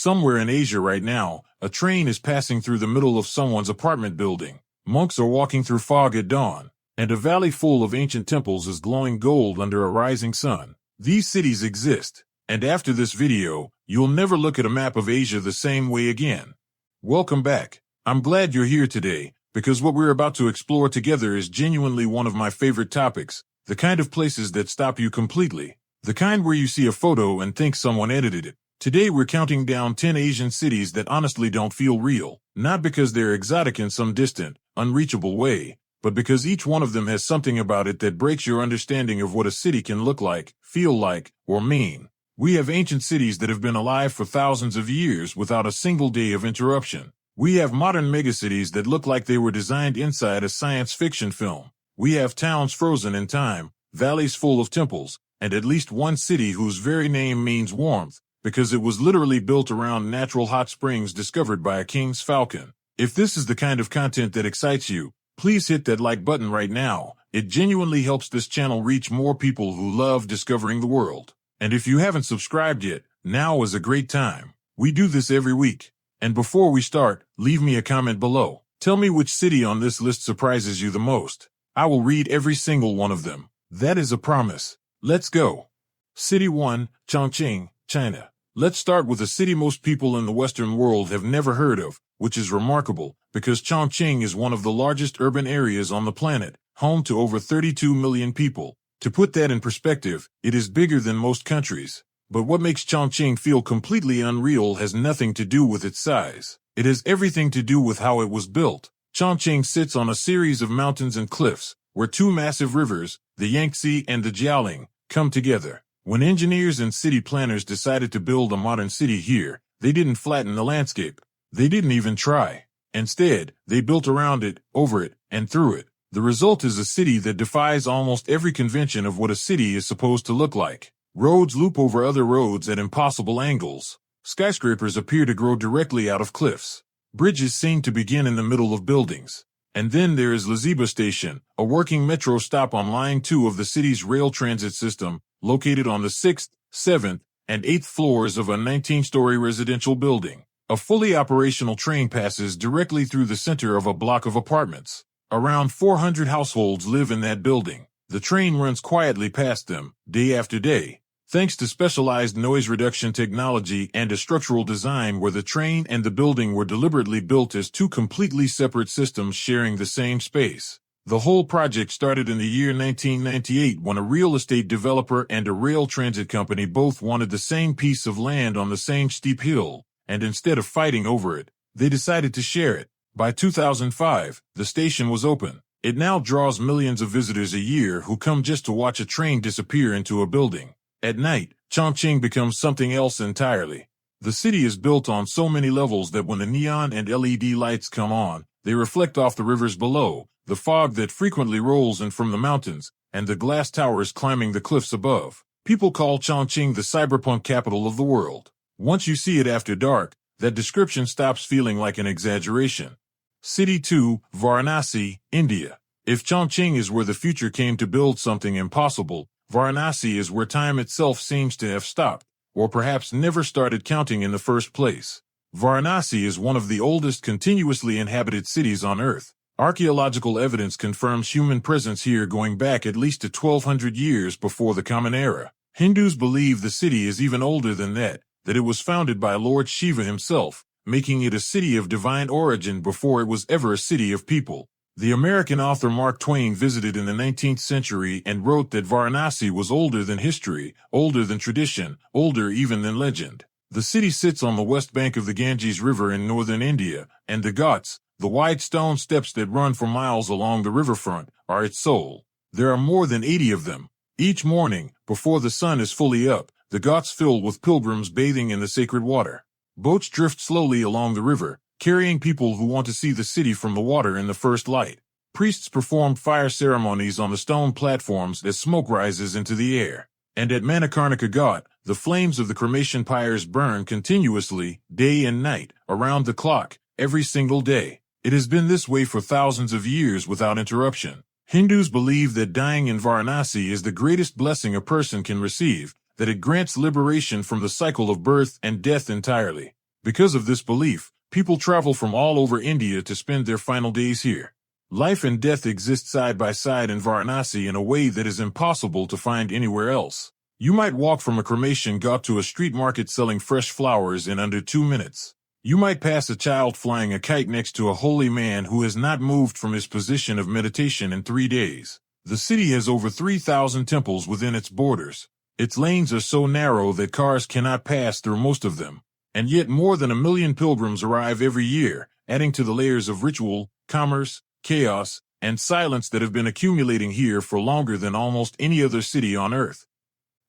Somewhere in Asia right now, a train is passing through the middle of someone's apartment building. Monks are walking through fog at dawn, and a valley full of ancient temples is glowing gold under a rising sun. These cities exist, and after this video, you'll never look at a map of Asia the same way again. Welcome back. I'm glad you're here today, because what we're about to explore together is genuinely one of my favorite topics, the kind of places that stop you completely. The kind where you see a photo and think someone edited it. Today we're counting down 10 Asian cities that honestly don't feel real, not because they're exotic in some distant, unreachable way, but because each one of them has something about it that breaks your understanding of what a city can look like, feel like, or mean. We have ancient cities that have been alive for thousands of years without a single day of interruption. We have modern megacities that look like they were designed inside a science fiction film. We have towns frozen in time, valleys full of temples, and at least one city whose very name means warmth, because it was literally built around natural hot springs discovered by a king's falcon. If this is the kind of content that excites you, please hit that like button right now. It genuinely helps this channel reach more people who love discovering the world. And if you haven't subscribed yet, now is a great time. We do this every week. And before we start, leave me a comment below. Tell me which city on this list surprises you the most. I will read every single one of them. That is a promise. Let's go. City 1, Chongqing, China. Let's start with a city most people in the Western world have never heard of, which is remarkable, because Chongqing is one of the largest urban areas on the planet, home to over 32 million people. To put that in perspective, it is bigger than most countries. But what makes Chongqing feel completely unreal has nothing to do with its size. It has everything to do with how it was built. Chongqing sits on a series of mountains and cliffs, where two massive rivers, the Yangtze and the Jialing, come together. When engineers and city planners decided to build a modern city here, they didn't flatten the landscape. They didn't even try. Instead, they built around it, over it, and through it. The result is a city that defies almost every convention of what a city is supposed to look like. Roads loop over other roads at impossible angles. Skyscrapers appear to grow directly out of cliffs. Bridges seem to begin in the middle of buildings. And then there is Liziba Station, a working metro stop on Line 2 of the city's rail transit system, located on the 6th, 7th, and 8th floors of a 19-story residential building. A fully operational train passes directly through the center of a block of apartments. Around 400 households live in that building. The train runs quietly past them, day after day, thanks to specialized noise reduction technology and a structural design where the train and the building were deliberately built as two completely separate systems sharing the same space. The whole project started in the year 1998 when a real estate developer and a rail transit company both wanted the same piece of land on the same steep hill, and instead of fighting over it, they decided to share it. By 2005, the station was open. It now draws millions of visitors a year who come just to watch a train disappear into a building. At night, Chongqing becomes something else entirely. The city is built on so many levels that when the neon and LED lights come on, they reflect off the rivers below, the fog that frequently rolls in from the mountains, and the glass towers climbing the cliffs above. People call Chongqing the cyberpunk capital of the world. Once you see it after dark, that description stops feeling like an exaggeration. City 2, Varanasi, India. If Chongqing is where the future came to build something impossible, Varanasi is where time itself seems to have stopped, or perhaps never started counting in the first place. Varanasi is one of the oldest continuously inhabited cities on Earth. Archaeological evidence confirms human presence here going back at least to 1200 years before the Common Era. Hindus believe the city is even older than that it was founded by Lord Shiva himself, making it a city of divine origin before it was ever a city of people. The American author Mark Twain visited in the 19th century and wrote that Varanasi was older than history, older than tradition, older even than legend. The city sits on the west bank of the Ganges River in northern India, and the Ghats, the wide stone steps that run for miles along the riverfront, are its soul. There are more than 80 of them. Each morning, before the sun is fully up, the Ghats fill with pilgrims bathing in the sacred water. Boats drift slowly along the river, carrying people who want to see the city from the water in the first light. Priests perform fire ceremonies on the stone platforms as smoke rises into the air. And at Manikarnika Ghat, the flames of the cremation pyres burn continuously, day and night, around the clock, every single day. It has been this way for thousands of years without interruption. Hindus believe that dying in Varanasi is the greatest blessing a person can receive, that it grants liberation from the cycle of birth and death entirely. Because of this belief, people travel from all over India to spend their final days here. Life and death exist side by side in Varanasi in a way that is impossible to find anywhere else. You might walk from a cremation ghat to a street market selling fresh flowers in under 2 minutes. You might pass a child flying a kite next to a holy man who has not moved from his position of meditation in 3 days. The city has over 3,000 temples within its borders. Its lanes are so narrow that cars cannot pass through most of them. And yet more than 1 million pilgrims arrive every year, adding to the layers of ritual, commerce, chaos, and silence that have been accumulating here for longer than almost any other city on earth.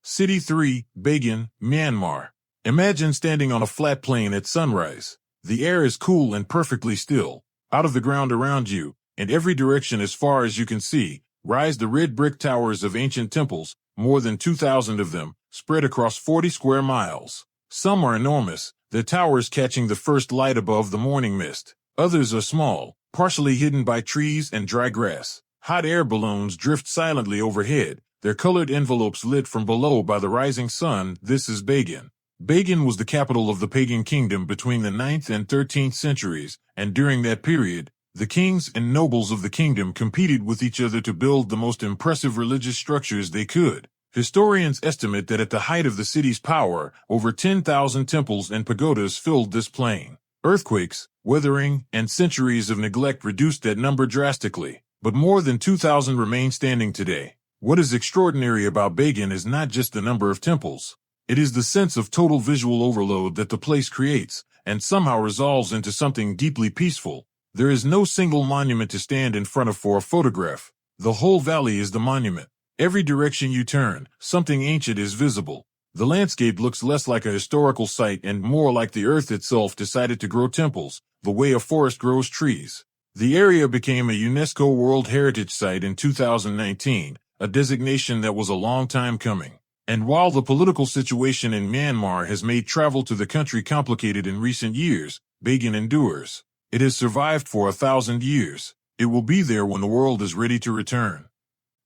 City 3, Bagan, Myanmar. Imagine standing on a flat plain at sunrise. The air is cool and perfectly still. Out of the ground around you, in every direction as far as you can see, rise the red brick towers of ancient temples, more than 2,000 of them, spread across 40 square miles. Some are enormous, their towers catching the first light above the morning mist. Others are small, partially hidden by trees and dry grass. Hot air balloons drift silently overhead, their colored envelopes lit from below by the rising sun. This is Bagan. Bagan was the capital of the pagan kingdom between the 9th and 13th centuries, and during that period, the kings and nobles of the kingdom competed with each other to build the most impressive religious structures they could. Historians estimate that at the height of the city's power, over 10,000 temples and pagodas filled this plain. Earthquakes, weathering, and centuries of neglect reduced that number drastically, but more than 2,000 remain standing today. What is extraordinary about Bagan is not just the number of temples. It is the sense of total visual overload that the place creates, and somehow resolves into something deeply peaceful. There is no single monument to stand in front of for a photograph. The whole valley is the monument. Every direction you turn, something ancient is visible. The landscape looks less like a historical site and more like the earth itself decided to grow temples, the way a forest grows trees. The area became a UNESCO World Heritage Site in 2019, a designation that was a long time coming. And while the political situation in Myanmar has made travel to the country complicated in recent years, Bagan endures. It has survived for 1,000 years. It will be there when the world is ready to return.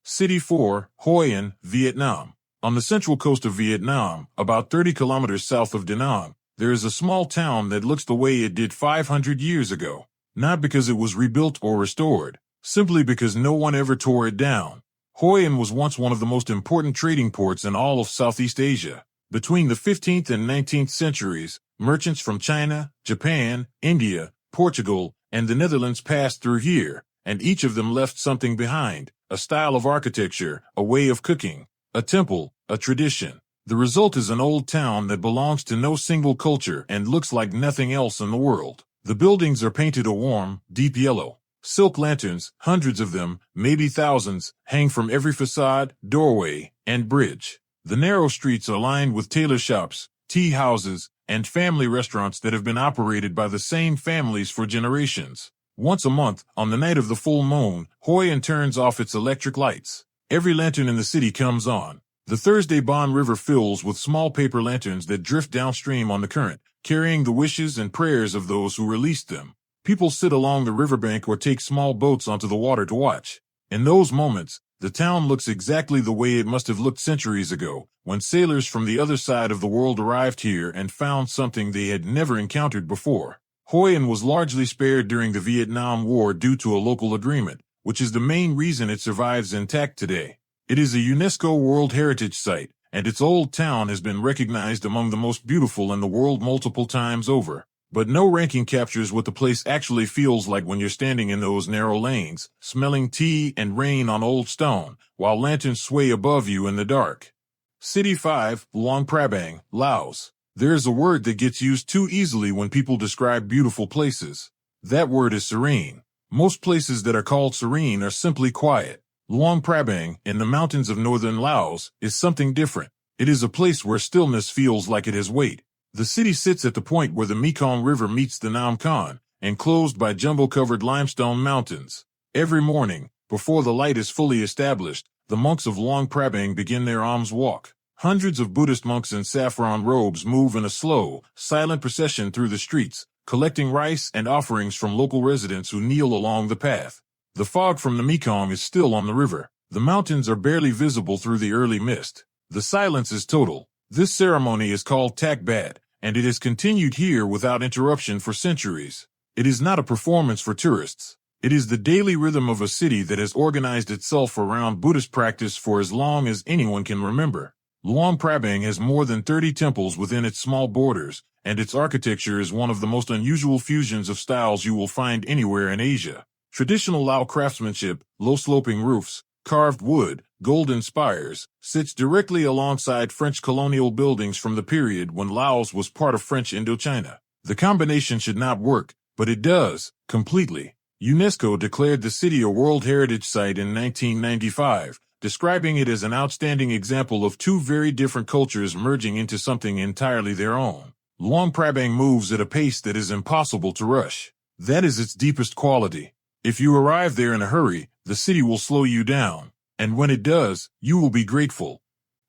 City 4, Hoi An, Vietnam. On the central coast of Vietnam, about 30 kilometers south of Da Nang, there is a small town that looks the way it did 500 years ago. Not because it was rebuilt or restored, simply because no one ever tore it down. Hoi An was once one of the most important trading ports in all of Southeast Asia. Between the 15th and 19th centuries, merchants from China, Japan, India, Portugal, and the Netherlands passed through here, and each of them left something behind, a style of architecture, a way of cooking, a temple, a tradition. The result is an old town that belongs to no single culture and looks like nothing else in the world. The buildings are painted a warm, deep yellow. Silk lanterns, hundreds of them, maybe thousands, hang from every facade, doorway, and bridge. The narrow streets are lined with tailor shops, tea houses, and family restaurants that have been operated by the same families for generations. Once a month, on the night of the full moon, Hoi An turns off its electric lights. Every lantern in the city comes on. The Thursday Bon River fills with small paper lanterns that drift downstream on the current, carrying the wishes and prayers of those who released them. People sit along the riverbank or take small boats onto the water to watch. In those moments, the town looks exactly the way it must have looked centuries ago, when sailors from the other side of the world arrived here and found something they had never encountered before. Hoi An was largely spared during the Vietnam War due to a local agreement, which is the main reason it survives intact today. It is a UNESCO World Heritage Site, and its old town has been recognized among the most beautiful in the world multiple times over. But no ranking captures what the place actually feels like when you're standing in those narrow lanes, smelling tea and rain on old stone, while lanterns sway above you in the dark. City 5, Luang Prabang, Laos. There is a word that gets used too easily when people describe beautiful places. That word is serene. Most places that are called serene are simply quiet. Luang Prabang, in the mountains of northern Laos, is something different. It is a place where stillness feels like it has weight. The city sits at the point where the Mekong River meets the Nam Khan, enclosed by jumbo-covered limestone mountains. Every morning, before the light is fully established, the monks of Luang Prabang begin their alms walk. Hundreds of Buddhist monks in saffron robes move in a slow, silent procession through the streets, collecting rice and offerings from local residents who kneel along the path. The fog from the Mekong is still on the river. The mountains are barely visible through the early mist. The silence is total. This ceremony is called Tak Bat, and it has continued here without interruption for centuries. It is not a performance for tourists. It is the daily rhythm of a city that has organized itself around Buddhist practice for as long as anyone can remember. Luang Prabang has more than 30 temples within its small borders, and its architecture is one of the most unusual fusions of styles you will find anywhere in Asia. Traditional Lao craftsmanship, low-sloping roofs, carved wood, golden spires, sits directly alongside French colonial buildings from the period when Laos was part of French Indochina. The combination should not work, but it does, completely. UNESCO declared the city a World Heritage Site in 1995, describing it as an outstanding example of two very different cultures merging into something entirely their own. Luang Prabang moves at a pace that is impossible to rush. That is its deepest quality. If you arrive there in a hurry, the city will slow you down, and when it does, you will be grateful.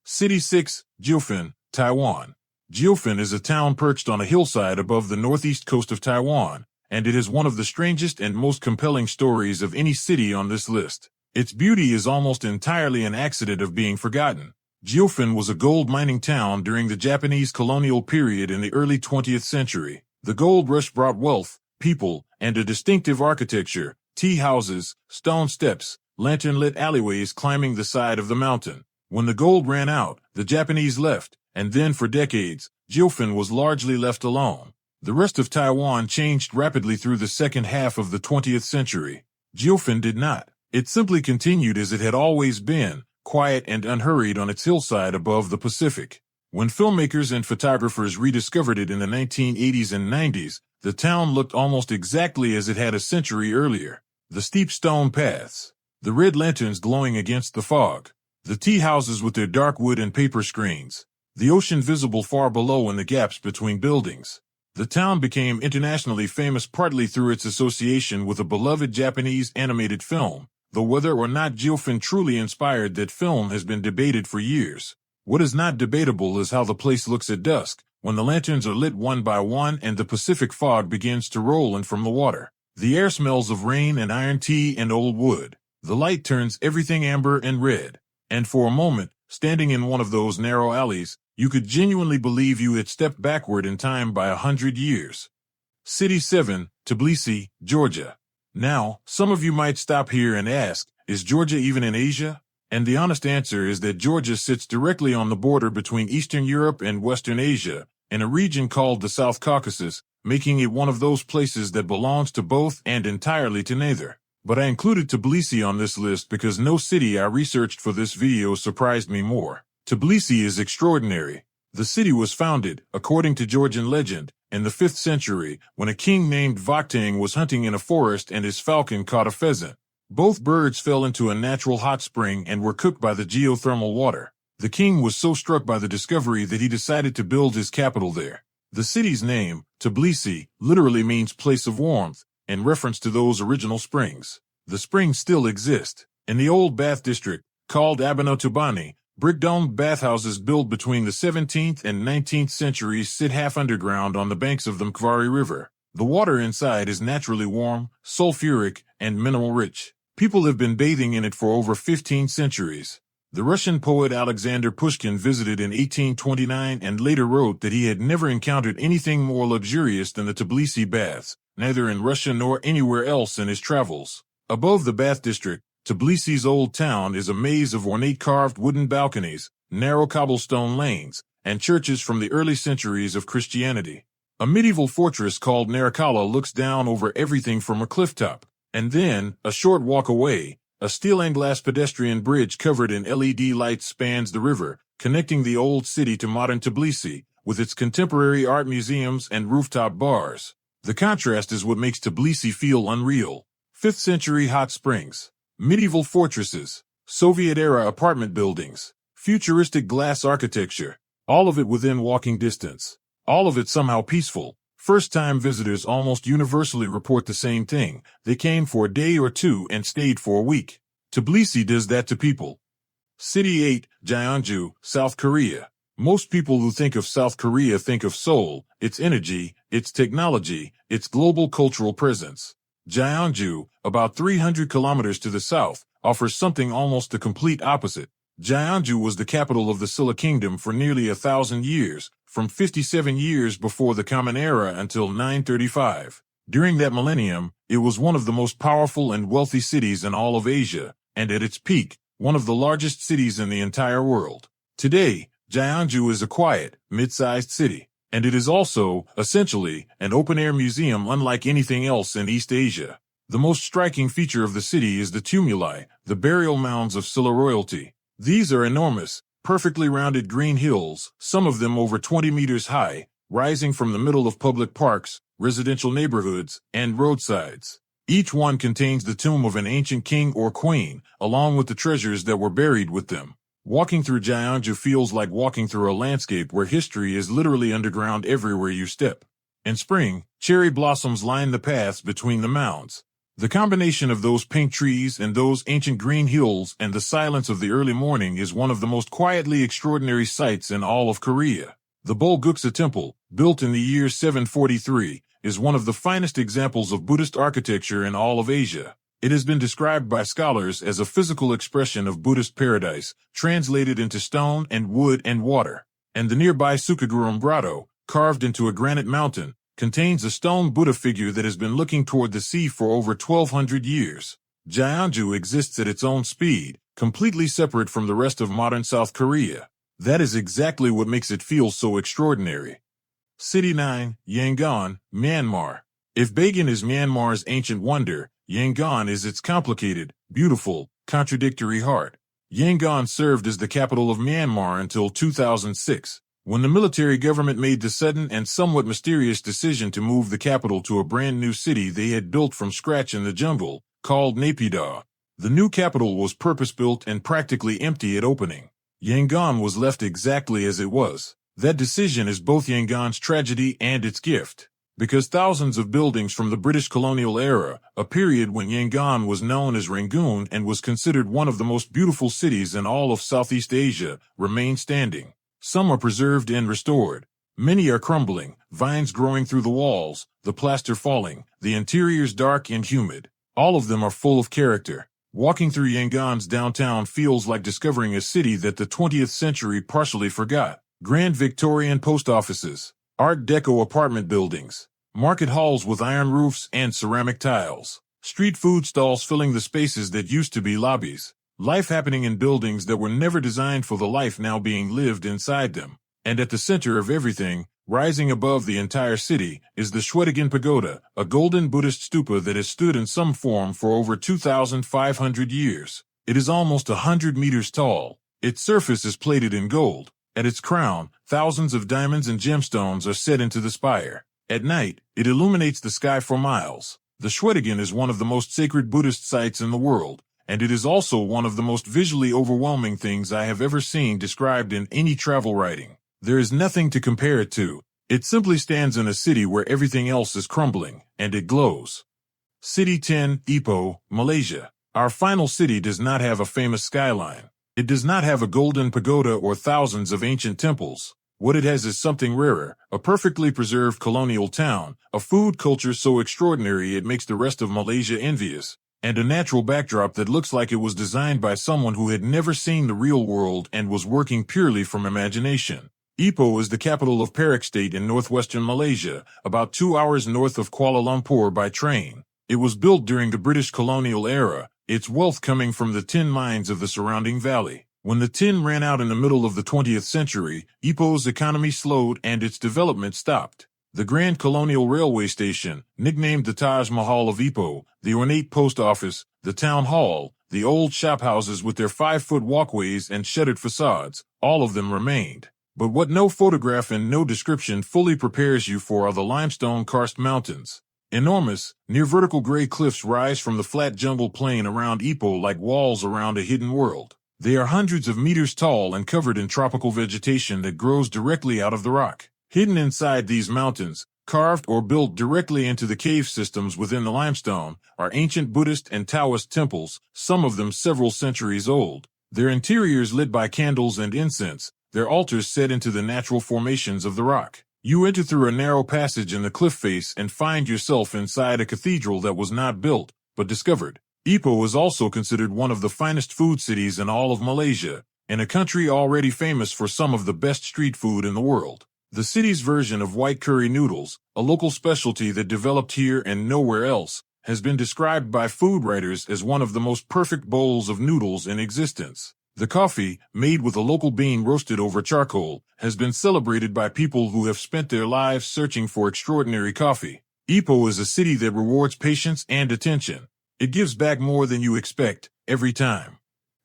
City 6, Jiufen, Taiwan. Jiufen is a town perched on a hillside above the northeast coast of Taiwan, and it is one of the strangest and most compelling stories of any city on this list. Its beauty is almost entirely an accident of being forgotten. Jiufen was a gold mining town during the Japanese colonial period in the early 20th century. The gold rush brought wealth, people, and a distinctive architecture, tea houses, stone steps, lantern-lit alleyways climbing the side of the mountain. When the gold ran out, the Japanese left, and then for decades, Jiufen was largely left alone. The rest of Taiwan changed rapidly through the second half of the 20th century. Jiufen did not. It simply continued as it had always been, quiet and unhurried on its hillside above the Pacific. When filmmakers and photographers rediscovered it in the 1980s and 90s, the town looked almost exactly as it had a century earlier. The steep stone paths, the red lanterns glowing against the fog, the tea houses with their dark wood and paper screens, the ocean visible far below in the gaps between buildings. The town became internationally famous partly through its association with a beloved Japanese animated film, though whether or not Jiufen truly inspired that film has been debated for years. What is not debatable is how the place looks at dusk, when the lanterns are lit one by one and the Pacific fog begins to roll in from the water. The air smells of rain and iron tea and old wood. The light turns everything amber and red. And for a moment, standing in one of those narrow alleys, you could genuinely believe you had stepped backward in time by 100 years. City 7, Tbilisi, Georgia. Now, some of you might stop here and ask, is Georgia even in Asia? And the honest answer is that Georgia sits directly on the border between Eastern Europe and Western Asia, in a region called the South Caucasus, making it one of those places that belongs to both and entirely to neither. But I included Tbilisi on this list because no city I researched for this video surprised me more. Tbilisi is extraordinary. The city was founded, according to Georgian legend, in the 5th century, when a king named Vakhtang was hunting in a forest and his falcon caught a pheasant. Both birds fell into a natural hot spring and were cooked by the geothermal water. The king was so struck by the discovery that he decided to build his capital there. The city's name, Tbilisi, literally means place of warmth, in reference to those original springs. The springs still exist. In the old bath district, called Abanotubani, brick-domed bathhouses built between the 17th and 19th centuries sit half underground on the banks of the Mkvari River. The water inside is naturally warm, sulfuric, and mineral-rich. People have been bathing in it for over 15 centuries. The Russian poet Alexander Pushkin visited in 1829 and later wrote that he had never encountered anything more luxurious than the Tbilisi baths, neither in Russia nor anywhere else in his travels. Above the bath district, Tbilisi's old town is a maze of ornate carved wooden balconies, narrow cobblestone lanes, and churches from the early centuries of Christianity. A medieval fortress called Narikala looks down over everything from a clifftop, and then, a short walk away, a steel and glass pedestrian bridge covered in LED lights spans the river, connecting the old city to modern Tbilisi, with its contemporary art museums and rooftop bars. The contrast is what makes Tbilisi feel unreal. 5th century hot springs, medieval fortresses, Soviet-era apartment buildings, futuristic glass architecture, all of it within walking distance. All of it somehow peaceful. First-time visitors almost universally report the same thing. They came for a day or two and stayed for a week. Tbilisi does that to people. City 8, Jeonju, South Korea. Most people who think of South Korea think of Seoul, its energy, its technology, its global cultural presence. Jeonju, about 300 kilometers to the south, offers something almost the complete opposite. Jianzhou was the capital of the Silla Kingdom for nearly 1,000 years, from 57 years before the Common Era until 935. During that millennium, it was one of the most powerful and wealthy cities in all of Asia, and at its peak, one of the largest cities in the entire world. Today, Jianzhou is a quiet, mid-sized city, and it is also, essentially, an open-air museum unlike anything else in East Asia. The most striking feature of the city is the tumuli, the burial mounds of Silla royalty. These are enormous, perfectly rounded green hills, some of them over 20 meters high, rising from the middle of public parks, residential neighborhoods, and roadsides. Each one contains the tomb of an ancient king or queen, along with the treasures that were buried with them. Walking through Jianzhou feels like walking through a landscape where history is literally underground everywhere you step. In spring, cherry blossoms line the paths between the mounds. The combination of those pink trees and those ancient green hills and the silence of the early morning is one of the most quietly extraordinary sights in all of Korea. The Bulguksa Temple, built in the year 743, is one of the finest examples of Buddhist architecture in all of Asia. It has been described by scholars as a physical expression of Buddhist paradise, translated into stone and wood and water. And the nearby Sukaguram Grotto, carved into a granite mountain, contains a stone Buddha figure that has been looking toward the sea for over 1,200 years. Jianzhou exists at its own speed, completely separate from the rest of modern South Korea. That is exactly what makes it feel so extraordinary. City 9, Yangon, Myanmar. If Bagan is Myanmar's ancient wonder, Yangon is its complicated, beautiful, contradictory heart. Yangon served as the capital of Myanmar until 2006. When the military government made the sudden and somewhat mysterious decision to move the capital to a brand new city they had built from scratch in the jungle, called Naypyidaw. The new capital was purpose-built and practically empty at opening. Yangon was left exactly as it was. That decision is both Yangon's tragedy and its gift. Because thousands of buildings from the British colonial era, a period when Yangon was known as Rangoon and was considered one of the most beautiful cities in all of Southeast Asia, remain standing. Some are preserved and restored. Many are crumbling, vines growing through the walls, the plaster falling, the interiors dark and humid. All of them are full of character. Walking through Yangon's downtown feels like discovering a city that the 20th century partially forgot. Grand Victorian post offices, Art Deco apartment buildings, market halls with iron roofs and ceramic tiles, street food stalls filling the spaces that used to be lobbies. Life happening in buildings that were never designed for the life now being lived inside them. And at the center of everything, rising above the entire city, is the Shwedagon Pagoda, a golden Buddhist stupa that has stood in some form for over 2,500 years. It is almost 100 meters tall. Its surface is plated in gold. At its crown, thousands of diamonds and gemstones are set into the spire. At night, it illuminates the sky for miles. The Shwedagon is one of the most sacred Buddhist sites in the world, and it is also one of the most visually overwhelming things I have ever seen described in any travel writing. There is nothing to compare it to. It simply stands in a city where everything else is crumbling, and it glows. City 10, Ipoh, Malaysia. Our final city does not have a famous skyline. It does not have a golden pagoda or thousands of ancient temples. What it has is something rarer, a perfectly preserved colonial town, a food culture so extraordinary it makes the rest of Malaysia envious, and a natural backdrop that looks like it was designed by someone who had never seen the real world and was working purely from imagination. Ipoh is the capital of Perak State in northwestern Malaysia, about 2 hours north of Kuala Lumpur by train. It was built during the British colonial era, its wealth coming from the tin mines of the surrounding valley. When the tin ran out in the middle of the 20th century, Ipoh's economy slowed and its development stopped. The Grand Colonial Railway Station, nicknamed the Taj Mahal of Ipoh, the ornate post office, the town hall, the old shophouses with their 5-foot walkways and shuttered facades, all of them remained. But what no photograph and no description fully prepares you for are the limestone karst mountains. Enormous, near-vertical gray cliffs rise from the flat jungle plain around Ipoh like walls around a hidden world. They are hundreds of meters tall and covered in tropical vegetation that grows directly out of the rock. Hidden inside these mountains, carved or built directly into the cave systems within the limestone, are ancient Buddhist and Taoist temples, some of them several centuries old. Their interiors lit by candles and incense, their altars set into the natural formations of the rock. You enter through a narrow passage in the cliff face and find yourself inside a cathedral that was not built, but discovered. Ipoh is also considered one of the finest food cities in all of Malaysia, in a country already famous for some of the best street food in the world. The city's version of white curry noodles, a local specialty that developed here and nowhere else, has been described by food writers as one of the most perfect bowls of noodles in existence. The coffee, made with a local bean roasted over charcoal, has been celebrated by people who have spent their lives searching for extraordinary coffee. Ipoh is a city that rewards patience and attention. It gives back more than you expect, every time.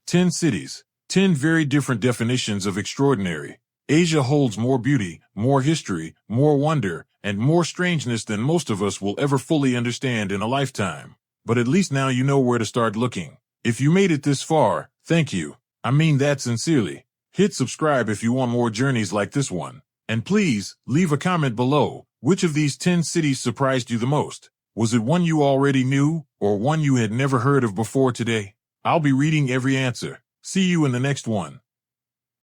10 cities. 10 very different definitions of extraordinary. Asia holds more beauty, more history, more wonder, and more strangeness than most of us will ever fully understand in a lifetime. But at least now you know where to start looking. If you made it this far, thank you. I mean that sincerely. Hit subscribe if you want more journeys like this one. And please, leave a comment below. Which of these 10 cities surprised you the most? Was it one you already knew, or one you had never heard of before today? I'll be reading every answer. See you in the next one.